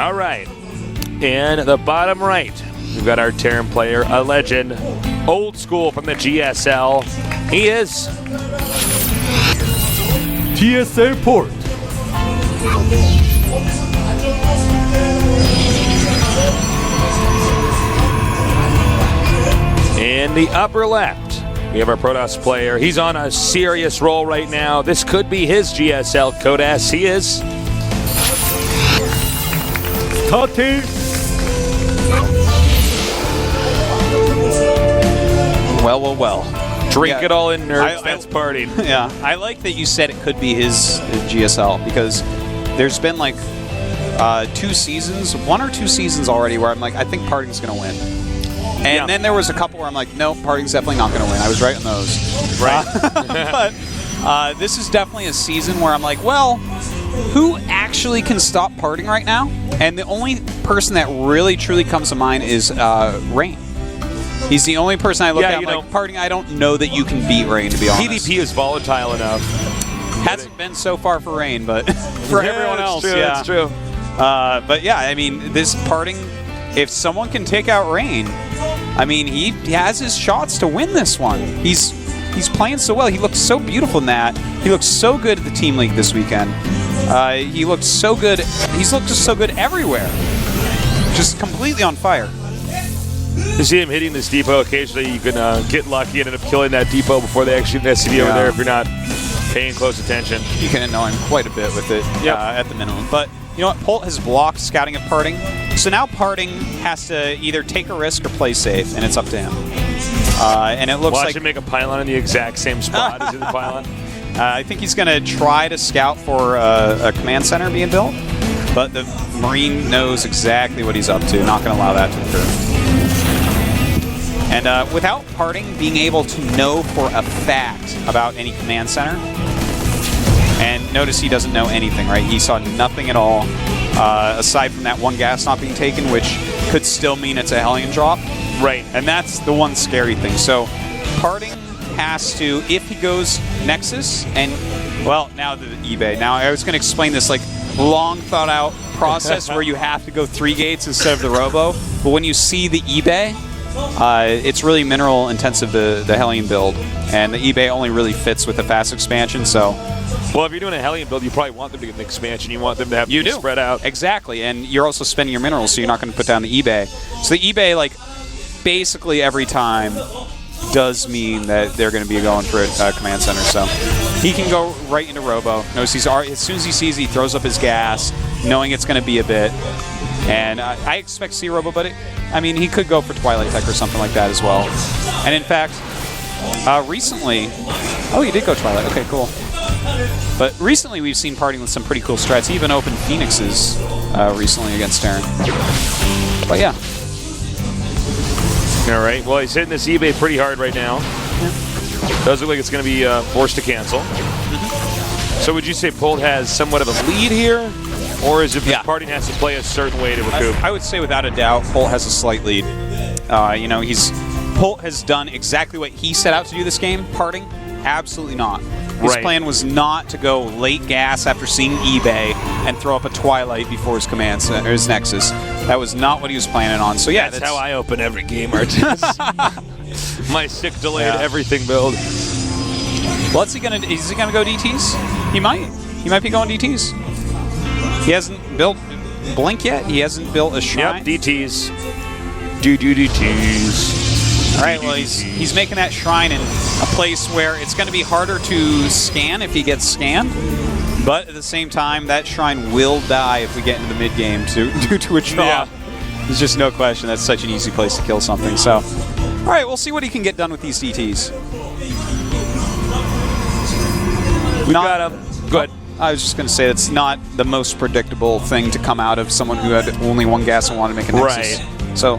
All right. In the bottom right, we've got our Terran player, a legend, old school from the GSL. He is TSA Polt. In the upper left, we have our Protoss player. He's on a serious roll right now. This could be his GSL Codas. He is Tati. Well. Drink it all in, nerds. That's partying. Yeah, I like that you said it could be his GSL, because there's been like 2 seasons, 1 or 2 seasons already, where I'm like, I think Parting's going to win. And then there was a couple where I'm like, no, Parting's definitely not going to win. I was right on those. Right. But this is definitely a season where I'm like, well, who actually can stop Parting right now? And the only person that really truly comes to mind is Rain. He's the only person I look at, like, Parting, I don't know that you can beat Rain, to be honest. PvP is volatile enough. Hasn't been so far for Rain, but for everyone else, it's true. But yeah, I mean, this Parting, if someone can take out Rain, I mean, he has his shots to win this one. He's playing so well. He looks so beautiful in that. He looks so good at the Team League this weekend. He looked so good. He's looked just so good everywhere. Just completely on fire. You see him hitting this depot occasionally. You can get lucky and end up killing that depot before they actually get an SCV over there if you're not paying close attention. You can annoy him quite a bit with it at the minimum. But you know what? Polt has blocked scouting at Parting. So now Parting has to either take a risk or play safe, and it's up to him. And it looks Watch like him make a pylon in the exact same spot as the pylon. I think he's going to try to scout for a command center being built, but the Marine knows exactly what he's up to. Not going to allow that to occur. And without Parting being able to know for a fact about any command center, and notice he doesn't know anything, right? He saw nothing at all, aside from that one gas not being taken, which could still mean it's a Hellion drop. Right. And that's the one scary thing. So Parting has to, if he goes Nexus, and, well, now the eBay. Now, I was going to explain this, like, long thought-out process where you have to go 3 gates instead of the Robo. But when you see the eBay, it's really mineral-intensive, the Hellion build. And the eBay only really fits with the fast expansion, so... Well, if you're doing a Hellion build, you probably want them to get an expansion. You want them to have to spread out. Exactly, and you're also spending your minerals, so you're not going to put down the eBay. So the eBay, like, basically every time does mean that they're going to be going for a command center. So he can go right into Robo. Notice as soon as he sees it, he throws up his gas, knowing it's going to be a bit. And I expect to see Robo, but he could go for Twilight Tech or something like that as well. And in fact, recently... Oh, he did go Twilight. Okay, cool. But recently we've seen Parting with some pretty cool strats. He even opened Phoenixes recently against Terran. But yeah. All right. Well, he's hitting this eBay pretty hard right now. Yeah. Does look like it's going to be forced to cancel. So would you say Polt has somewhat of a lead here? Or is it Parting has to play a certain way to recoup? I would say without a doubt, Polt has a slight lead. Polt has done exactly what he set out to do this game. Parting, absolutely not. His plan was not to go late gas after seeing eBay and throw up a Twilight before his command center, or his Nexus. That was not what he was planning on. So yeah, that's how I open every game, Artis. My sick delayed everything build. Well, is he gonna go DTs? He might. He might be going DTs. He hasn't built Blink yet. He hasn't built a shrine. Yep, DTs. DTs. All right, well, he's making that shrine in a place where it's going to be harder to scan if he gets scanned, but at the same time, that shrine will die if we get into the mid-game due to a drop. Yeah. There's just no question. That's such an easy place to kill something. So, all right, we'll see what he can get done with these DTs. We got him. Good. I was just going to say that's not the most predictable thing to come out of someone who had only one gas and wanted to make a Nexus. Right. So,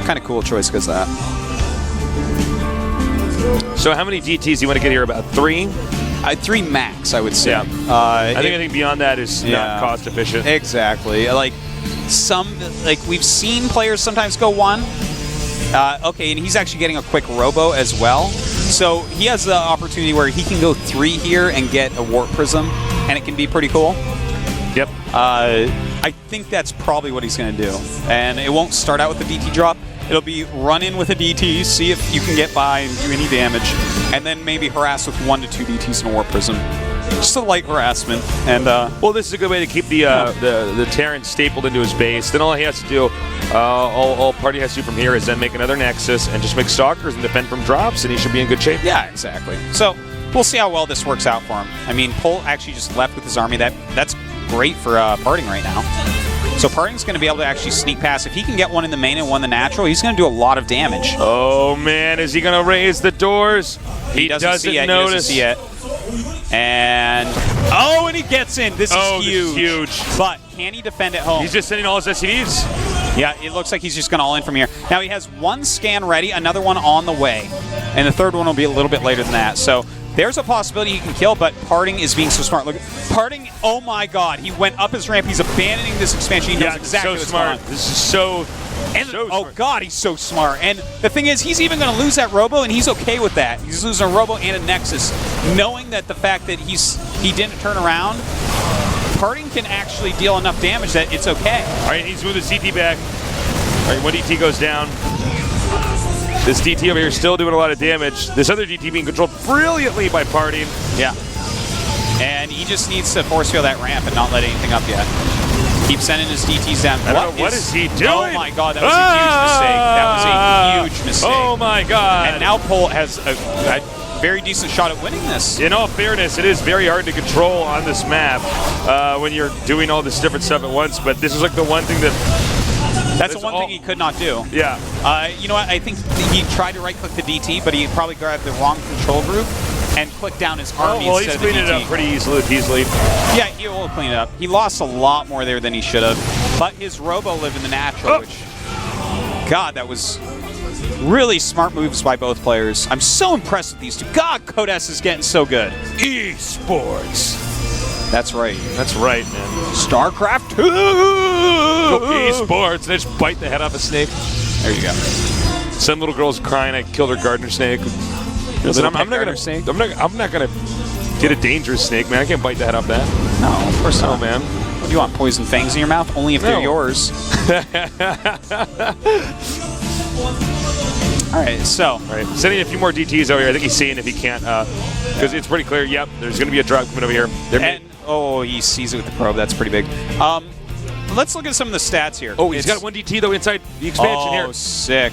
kind of cool choice because of that. So how many DTs do you want to get here? About 3? 3 max, I would say. Yeah. I think anything beyond that is not cost efficient. Exactly. Like we've seen players sometimes go 1. Okay, and he's actually getting a quick Robo as well. So he has the opportunity where he can go 3 here and get a Warp Prism, and it can be pretty cool. Yep. I think that's probably what he's going to do. And it won't start out with the DT drop. It'll be run in with a DT, see if you can get by and do any damage, and then maybe harass with 1 to 2 DTs in a Warp Prism. Just a light harassment. And well, this is a good way to keep the Terran stapled into his base. Then all he has to do, all Party has to do from here is then make another Nexus and just make Stalkers and defend from drops, and he should be in good shape. Yeah, exactly. So we'll see how well this works out for him. I mean, Polt actually just left with his army. That's great for Parting right now. So Parting's going to be able to actually sneak past. If he can get one in the main and one in the natural, he's going to do a lot of damage. Oh, man. Is he going to raise the doors? He doesn't notice. He doesn't see it. And, oh, and he gets in. This is huge. This is huge. But can he defend at home? He's just sending all his SCVs. Yeah, it looks like he's just going to all in from here. Now he has one scan ready, another one on the way. And the third one will be a little bit later than that. So there's a possibility he can kill, but Parting is being so smart. Look, Parting, oh my god, he went up his ramp. He's abandoning this expansion. He knows exactly what's smart. going on. This is so smart. God, he's so smart. And the thing is, he's even going to lose that Robo, and he's okay with that. He's losing a Robo and a Nexus, knowing that the fact that he didn't turn around, Parting can actually deal enough damage that it's okay. All right, he's moving the CT back. All right, one DT goes down. This DT over here is still doing a lot of damage. This other DT being controlled brilliantly by Parting. Yeah. And he just needs to force field that ramp and not let anything up yet. Keep sending his DTs down. What is he doing? Oh my god, that was a huge mistake. That was a huge mistake. Oh my god. And now Polt has a very decent shot at winning this. In all fairness, it is very hard to control on this map when you're doing all this different stuff at once, but this is like the one thing That's the one thing he could not do. Yeah. You know what? I think he tried to right-click the DT, but he probably grabbed the wrong control group and clicked down his army well, instead he's cleaning of the DT. it up pretty easily. Yeah, he will clean it up. He lost a lot more there than he should have, but his Robo lived in the natural, which, God, that was really smart moves by both players. I'm so impressed with these two. God, Kodes is getting so good. Esports. That's right. That's right, man. Starcraft 2! Esports. And they just bite the head off a snake. There you go. Some little girl's crying, I killed her gardener snake. Listen, I'm not gonna get a dangerous snake, man. I can't bite the head off that. No, of course not. Oh, man. What do you want, poison fangs in your mouth? Only if they're yours. All right, so. All right, sending a few more DTs over here. I think he's seeing if he can't, because it's pretty clear, yep, there's going to be a drop coming over here. He sees it with the probe. That's pretty big. Let's look at some of the stats here. Oh, he's got one DT, though, inside the expansion here. Oh, sick.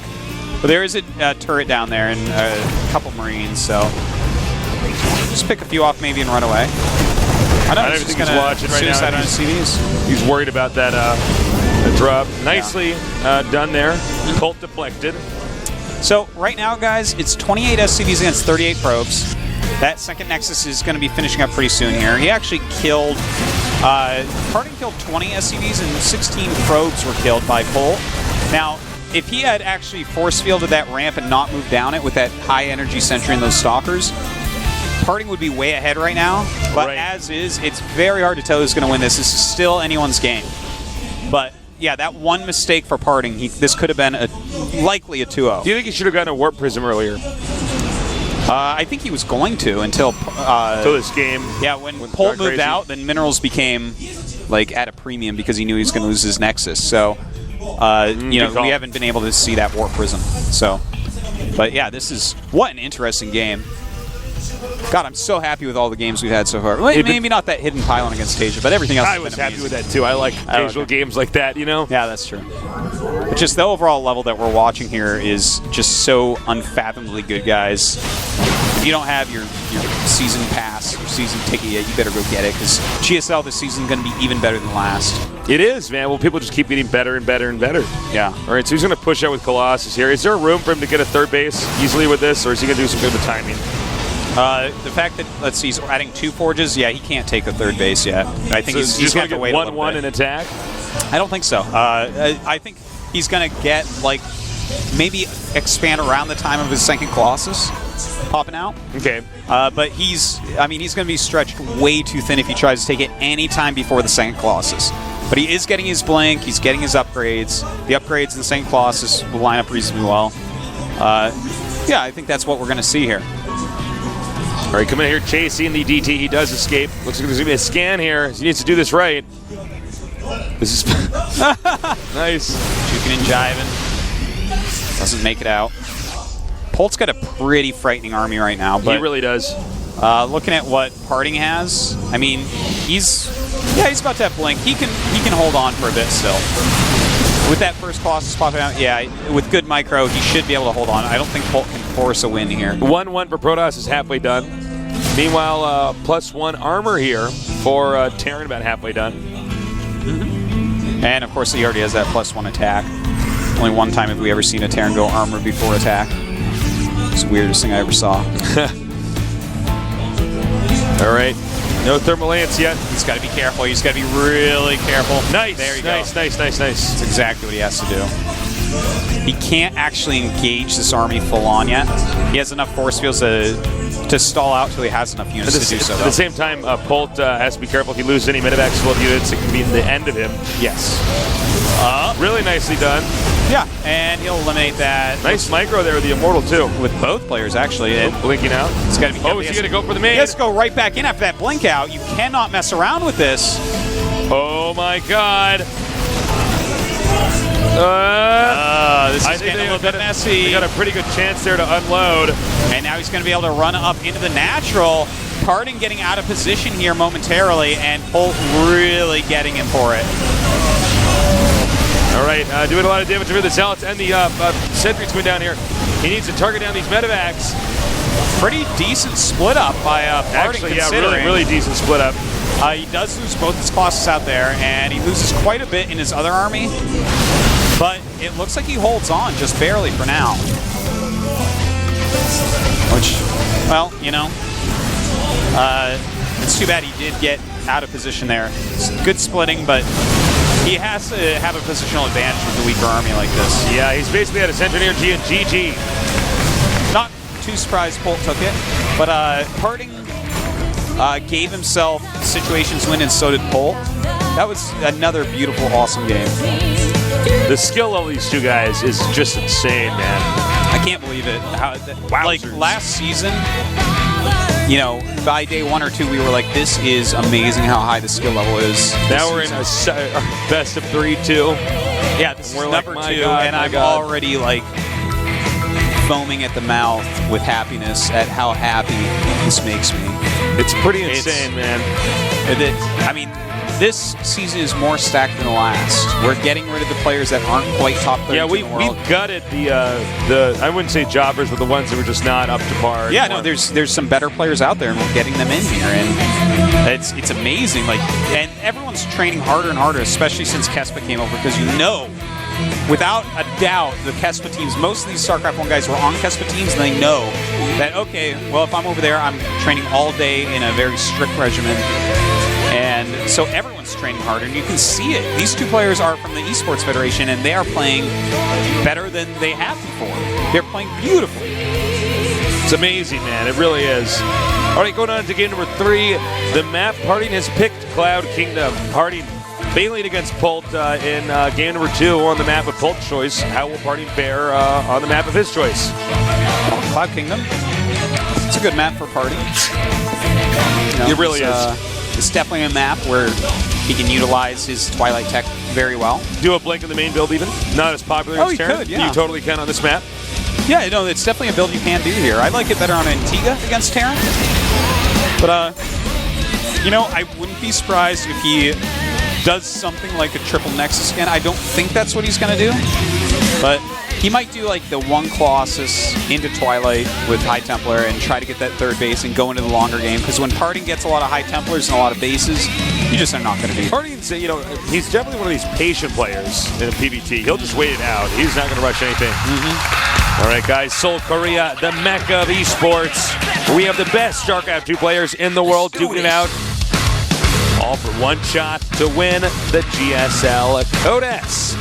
Well, there is a turret down there and a couple Marines, so just pick a few off maybe and run away. I don't think he's watching right now. On CVs. He's worried about that drop. Nicely done there. Polt deflected. So right now, guys, it's 28 SCVs against 38 probes. That second Nexus is going to be finishing up pretty soon here. He actually killed, Parting killed 20 SCVs and 16 probes were killed by Polt. Now, if he had actually force fielded that ramp and not moved down it with that high energy sentry and those stalkers, Parting would be way ahead right now. But as is, it's very hard to tell who's going to win this. This is still anyone's game. But yeah, that one mistake for Parting, this could have been likely a 2-0. Do you think he should have gotten a Warp Prism earlier? I think he was going to until this game. Yeah, when Polt moved out, then Minerals became like at a premium because he knew he was going to lose his Nexus. So, we haven't been able to see that Warp Prism. So, but yeah, what an interesting game. God, I'm so happy with all the games we've had so far. Well, maybe not that hidden pylon against Tasia, but everything else has been amazing. happy with that too. I like casual games like that, you know? Yeah, that's true. But just the overall level that we're watching here is just so unfathomably good, guys. If you don't have your season pass, your season ticket yet, you better go get it, because GSL this season is going to be even better than last. It is, man. Well, people just keep getting better and better and better. Yeah. All right, so he's going to push out with Colossus here. Is there room for him to get a third base easily with this, or is he going to do some good with timing? The fact that, let's see, he's adding 2 forges, yeah, he can't take a third base yet. I think he's going got to to get wait 1-1 in attack? I don't think so. I think he's going to get, like, maybe expand around the time of his second Colossus popping out. Okay. But he's going to be stretched way too thin if he tries to take it any time before the second Colossus. But he is getting his blink, he's getting his upgrades. The upgrades in the second Colossus will line up reasonably well. Yeah, I think that's what we're going to see here. All right, coming in here, chasing the DT. He does escape. Looks like there's going to be a scan here. He needs to do this right. This is nice. Juking and jiving. Doesn't make it out. Polt's got a pretty frightening army right now. But he really does. Looking at what Parting has, I mean, he's about to have Blink. He can hold on for a bit still. With that first Colossus popping out, yeah, with good micro, he should be able to hold on. I don't think Polt can force a win here. 1-1 for Protoss is halfway done. Meanwhile, +1 armor here for Terran, about halfway done. And of course, he already has that +1 attack. Only one time have we ever seen a Terran go armor before attack. It's the weirdest thing I ever saw. All right. No thermal lance yet. He's got to be careful. He's got to be really careful. Nice. There you go. Nice. That's exactly what he has to do. He can't actually engage this army full on yet. He has enough force fields to stall out till he has enough units to do so. At the same time, Polt has to be careful. If he loses any medevacs full of units, it can be the end of him. Yes. Really nicely done. Yeah, and he'll eliminate that. Nice micro there with the Immortal, too. With both players, actually. Blinking out. It's got to be careful. Oh, is he going to go for the main? He has to go right back in after that blink out. You cannot mess around with this. Oh, my God. This is getting a little bit messy. He got a pretty good chance there to unload. And now he's going to be able to run up into the natural. Parting getting out of position here momentarily, and Polt really getting him for it. All right, doing a lot of damage over the Zealots and the Sentries going down here. He needs to target down these medevacs. Pretty decent split up by Parting. Actually, yeah, really decent split up. He does lose both his Colossus out there, and he loses quite a bit in his other army. But it looks like he holds on just barely for now. Which, well, you know, it's too bad he did get out of position there. It's good splitting, but he has to have a positional advantage with a weaker army like this. Yeah, he's basically at his engineer G and GG. Not too surprised Polt took it, but Parting gave himself situations win, and so did Polt. That was another beautiful, awesome game. The skill level of these two guys is just insane, man. I can't believe it. Like last season, you know, by day 1 or 2, we were like, this is amazing how high the skill level is. Now we're in a best of 3-2. Yeah, this is number 2, and I'm already like foaming at the mouth with happiness at how happy this makes me. It's pretty insane, man. I mean, this season is more stacked than the last. We're getting rid of the players that aren't quite top 30 in the world. Yeah, we gutted the I wouldn't say jobbers, but the ones that were just not up to par. Yeah, no, there's some better players out there, and we're getting them in here, and it's amazing. Like, and everyone's training harder and harder, especially since Kespa came over, because you know, without a doubt, the Kespa teams, most of these StarCraft 1 guys were on Kespa teams, and they know that, okay, well, if I'm over there, I'm training all day in a very strict regimen. And so everyone's training harder, and you can see it. These two players are from the Esports Federation, and they are playing better than they have before. They're playing beautifully. It's amazing, man. It really is. All right, going on to game number 3. The map Parting has picked Cloud Kingdom. Parting bailing against Polt in game number 2 on the map of Polt's choice. How will Parting fare on the map of his choice? Cloud Kingdom. It's a good map for Parting. You know, it really is. It's definitely a map where he can utilize his Twilight tech very well. Do a blink in the main build even? Not as popular as Terran? Could, yeah. You totally can on this map? Yeah, no, it's definitely a build you can do here. I like it better on Antigua against Terran. But, you know, I wouldn't be surprised if he does something like a triple Nexus again. I don't think that's what he's going to do. But he might do like the 1 Colossus into Twilight with High Templar and try to get that 3rd base and go into the longer game. Because when Parting gets a lot of High Templars and a lot of bases, you just are not going to beat him. Parting's, you know, he's definitely one of these patient players in a PvT. He'll just wait it out. He's not going to rush anything. All right, guys. Seoul, Korea, the mecca of esports. We have the best StarCraft 2 players in the world duking it out. All for one shot to win the GSL Codex.